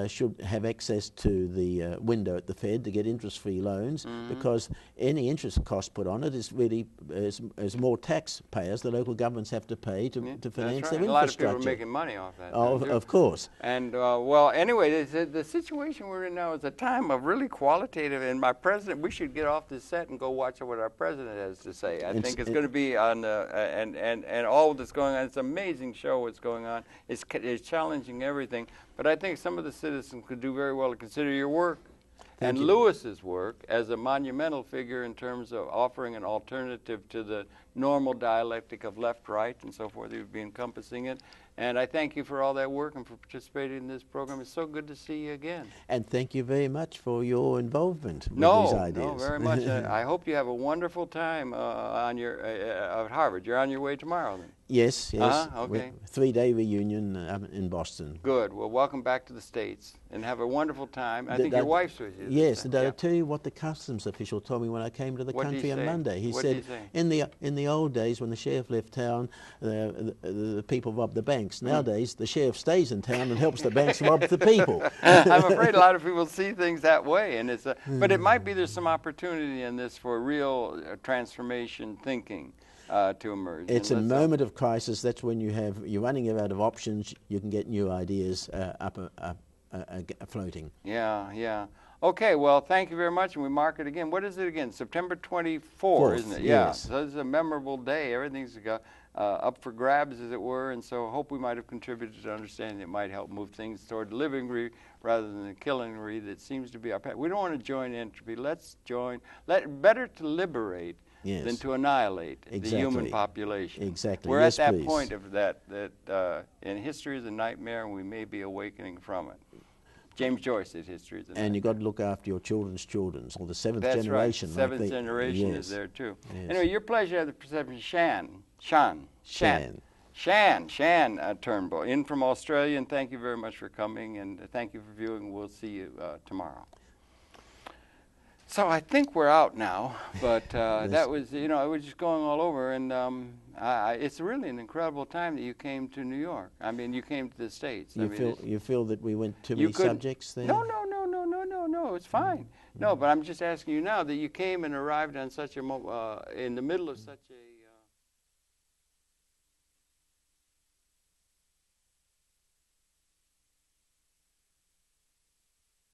should have access to the window at the Fed to get interest-free loans, because any interest cost put on it is really is more taxpayers the local governments have to pay to finance their infrastructure. A lot of people are making money off that. Of course. And well, anyway, the situation we're in now is a time of really qualitative. And my president, we should get off this set and go watch what our president has to say. I think it's going to be on and all that's going on. It's an amazing show. What's going on? It's challenging everything. But I think some of the citizens could do very well to consider your work and Lewis's work as a monumental figure in terms of offering an alternative to the normal dialectic of left-right and so forth. He would be encompassing it. And I thank you for all that work and for participating in this program. It's so good to see you again. And thank you very much for your involvement with these ideas. No, very much. I hope you have a wonderful time on your at Harvard. You're on your way tomorrow, then? Yes. Okay. 3-day reunion in Boston. Good. Well, welcome back to the States and have a wonderful time. I think your wife's with you. Yes. Did I tell you what the customs official told me when I came to the country on Monday? He said, in the old days when the sheriff left town, the people robbed the banks. Nowadays, the sheriff stays in town and helps the banks rob the people. I'm afraid a lot of people see things that way, and it's but it might be there's some opportunity in this for real transformation thinking to emerge. It's a moment of crisis. That's when you're running out of options. You can get new ideas floating. Yeah. Okay, well, thank you very much, and we mark it again. What is it again? September 24th, isn't it? Yeah. Yes. So this is a memorable day. Everything's up for grabs, as it were, and so I hope we might have contributed to understanding it might help move things toward living rather than the killing that seems to be our path. We don't want to join entropy. Let's join. Better to liberate than to annihilate the human population. Exactly. We're at that point of that in history is a nightmare, and we may be awakening from it. James Joyce said history is a nightmare. And you've got to look after your children's children, or the seventh That's generation. Right. Seventh generation is there too. Yes. Anyway, your pleasure at the perception, Shann Turnbull, in from Australia, and thank you very much for coming, and thank you for viewing. We'll see you tomorrow. So I think we're out now, but that was, it was just going all over, and it's really an incredible time that you came to New York. I mean, you came to the States. You feel that we went too many subjects there? No, it's fine. No, but I'm just asking you now that you came and arrived on such in the middle of such a